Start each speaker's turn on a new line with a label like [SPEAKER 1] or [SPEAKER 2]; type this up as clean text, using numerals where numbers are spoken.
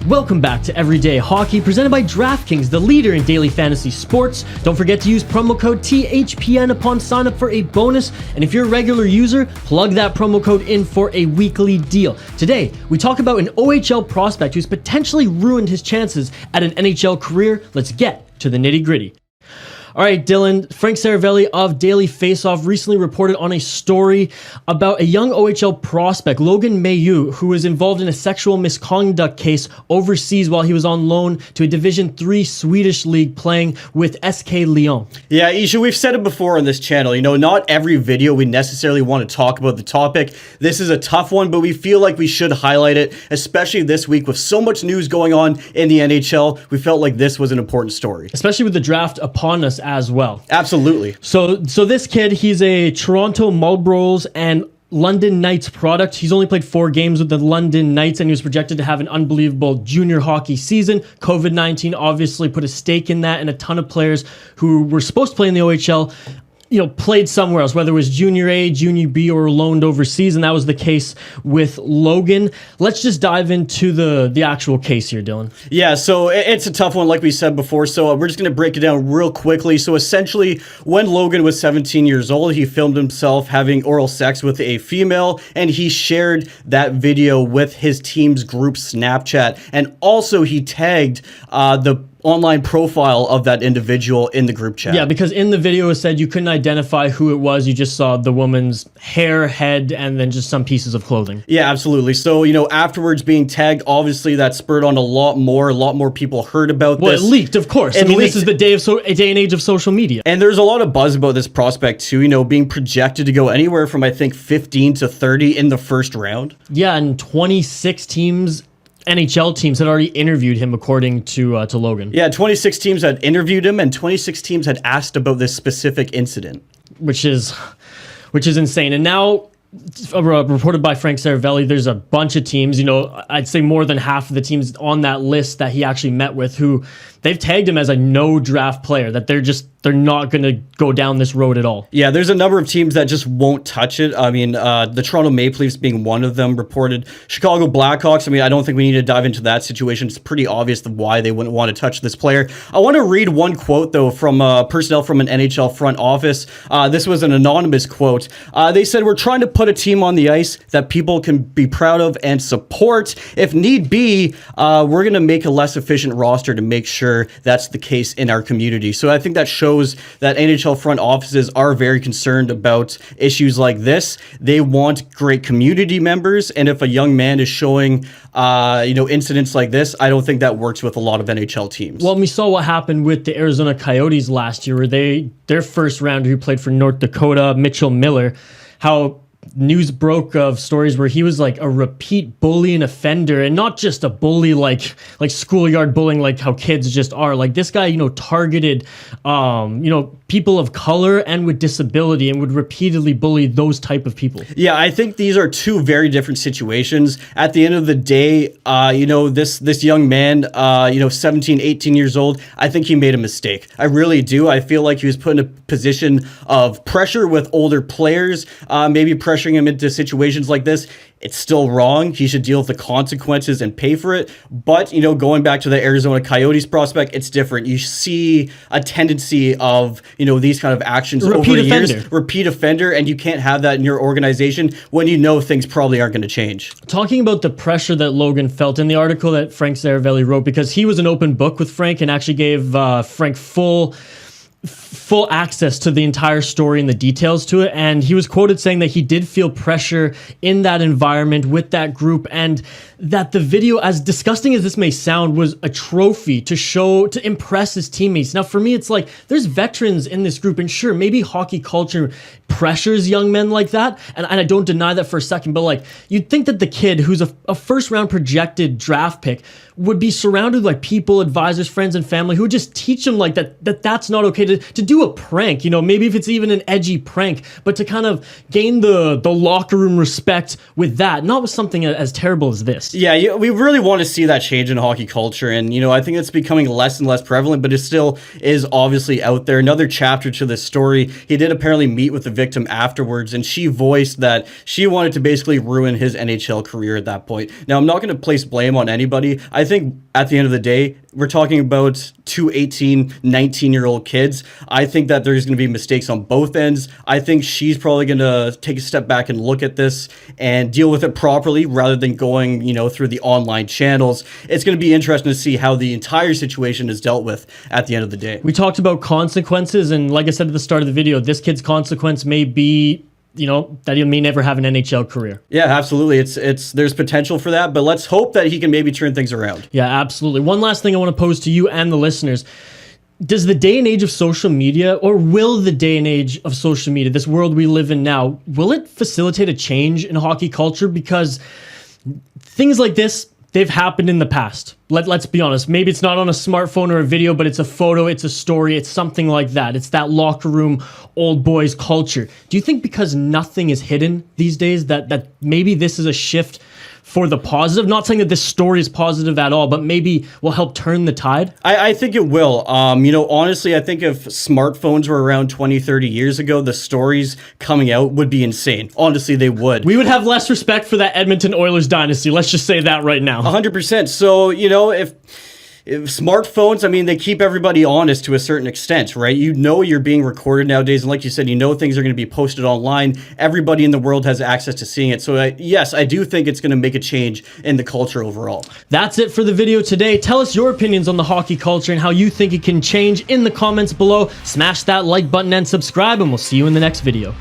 [SPEAKER 1] Welcome back to Everyday Hockey, presented by DraftKings, the leader in daily fantasy sports. Don't forget to use promo code THPN upon sign up for a bonus. And if you're a regular user, plug that promo code in for a weekly deal. Today, we talk about an OHL prospect who's potentially ruined his chances at an NHL career. Let's get to the nitty gritty. All right, Dylan, Frank Seravalli of Daily Faceoff recently reported on a story about a young OHL prospect, Logan Mailloux, who was involved in a sexual misconduct case overseas while he was on loan to a Division III Swedish league playing with SK Lejon.
[SPEAKER 2] Yeah, Isha, we've said it before on this channel. Not every video we necessarily want to talk about the topic. This is a tough one, but we feel like we should highlight it, especially this week with so much news going on in the NHL. We felt like this was an important story.
[SPEAKER 1] Especially with the draft upon us as well.
[SPEAKER 2] Absolutely.
[SPEAKER 1] So this kid, he's a Toronto Marlboros and London Knights product. He's only played 4 games with the London Knights, and he was projected to have an unbelievable junior hockey season. COVID-19 obviously put a stake in that, and a ton of players who were supposed to play in the OHL played somewhere else, whether it was Junior A, Junior B, or loaned overseas, and that was the case with Logan. Let's just dive into the actual case here, Dylan.
[SPEAKER 2] Yeah, so it's a tough one, like we said before, so we're just going to break it down real quickly. So essentially, when Logan was 17 years old, he filmed himself having oral sex with a female, and he shared that video with his team's group Snapchat, and also he tagged the online profile of that individual in the group chat.
[SPEAKER 1] Yeah, because in the video it said you couldn't identify who it was. You just saw the woman's hair, head, and then just some pieces of clothing.
[SPEAKER 2] Yeah, absolutely. So, afterwards being tagged, obviously that spurred on a lot more people heard about this.
[SPEAKER 1] Well, it leaked, of course. This is the day and age of social media.
[SPEAKER 2] And there's a lot of buzz about this prospect too, being projected to go anywhere from, I think, 15 to 30 in the first round.
[SPEAKER 1] Yeah, and 26 teams, NHL teams, had already interviewed him, according to Logan.
[SPEAKER 2] Yeah, 26 teams had interviewed him, and 26 teams had asked about this specific incident.
[SPEAKER 1] Which is insane. And now, reported by Frank Seravalli, there's a bunch of teams, I'd say more than half of the teams on that list that he actually met with, who they've tagged him as a no draft player, that they're not going to go down this road at all.
[SPEAKER 2] Yeah, there's a number of teams that just won't touch it. I mean, the Toronto Maple Leafs being one of them reported. Chicago Blackhawks, I don't think we need to dive into that situation. It's pretty obvious why they wouldn't want to touch this player. I want to read one quote, though, from personnel from an NHL front office. This was an anonymous quote. They said, "We're trying to put a team on the ice that people can be proud of and support. If need be, we're going to make a less efficient roster to make sure that's the case in our community." So I think that shows that NHL front offices are very concerned about issues like this. They want great community members, and if a young man is showing incidents like this, I don't think that works with a lot of NHL teams.
[SPEAKER 1] Well, we saw what happened with the Arizona Coyotes last year, where their first rounder who played for North Dakota, Mitchell Miller, how news broke of stories where he was like a repeat bully and offender, and not just a bully like schoolyard bullying, like how kids just are. Like, this guy, targeted, people of color and with disability, and would repeatedly bully those type of people.
[SPEAKER 2] Yeah, I think these are two very different situations. At the end of the day, this young man, 17, 18 years old, I think he made a mistake. I really do. I feel like he was put in a position of pressure with older players, maybe pressuring him into situations like this. It's still wrong. He should deal with the consequences and pay for it. But, going back to the Arizona Coyotes prospect, it's different. You see a tendency of, these kind of actions over the years. Repeat offender, and you can't have that in your organization when things probably aren't going to change.
[SPEAKER 1] Talking about the pressure that Logan felt in the article that Frank Seravalli wrote, because he was an open book with Frank and actually gave Frank full access to the entire story and the details to it, and he was quoted saying that he did feel pressure in that environment with that group, and that the video, as disgusting as this may sound, was a trophy to impress his teammates. Now, for me, it's like, there's veterans in this group, and sure, maybe hockey culture pressures young men like that, and I don't deny that for a second, but you'd think that the kid who's a first round projected draft pick would be surrounded by people, advisors, friends, and family who would just teach him that's not okay to do a prank, maybe if it's even an edgy prank, but to kind of gain the locker room respect with that, not with something as terrible as this.
[SPEAKER 2] Yeah, we really want to see that change in hockey culture, and I think it's becoming less and less prevalent, but it still is obviously out there. Another chapter to this story, he did apparently meet with the victim afterwards, and she voiced that she wanted to basically ruin his NHL career at that point. Now, I'm not going to place blame on anybody. I think at the end of the day, we're talking about two 18, 19-year-old kids. I think that there's going to be mistakes on both ends. I think she's probably going to take a step back and look at this and deal with it properly rather than going, through the online channels. It's going to be interesting to see how the entire situation is dealt with at the end of the day.
[SPEAKER 1] We talked about consequences, and like I said at the start of the video, this kid's consequence may be that he may never have an NHL career.
[SPEAKER 2] Yeah, absolutely. There's potential for that, but let's hope that he can maybe turn things around.
[SPEAKER 1] Yeah, absolutely. One last thing I want to pose to you and the listeners. Does the day and age of social media, or will the day and age of social media, this world we live in now, will it facilitate a change in hockey culture? Because things like this, they've happened in the past. Let's be honest. Maybe it's not on a smartphone or a video, but it's a photo, it's a story, it's something like that. It's that locker room, old boys culture. Do you think because nothing is hidden these days that maybe this is a shift for the positive? Not saying that this story is positive at all, but maybe will help turn the tide?
[SPEAKER 2] I think it will. Honestly, I think if smartphones were around 20, 30 years ago, the stories coming out would be insane. Honestly, they would.
[SPEAKER 1] We would have less respect for that Edmonton Oilers dynasty. Let's just say that right now.
[SPEAKER 2] 100%. So, if smartphones, they keep everybody honest to a certain extent, right? You're being recorded nowadays, and like you said, things are going to be posted online. Everybody in the world has access to seeing it. So yes, I do think it's going to make a change in the culture overall.
[SPEAKER 1] That's it for the video today. Tell us your opinions on the hockey culture and how you think it can change in the comments below. Smash that like button and subscribe, and we'll see you in the next video.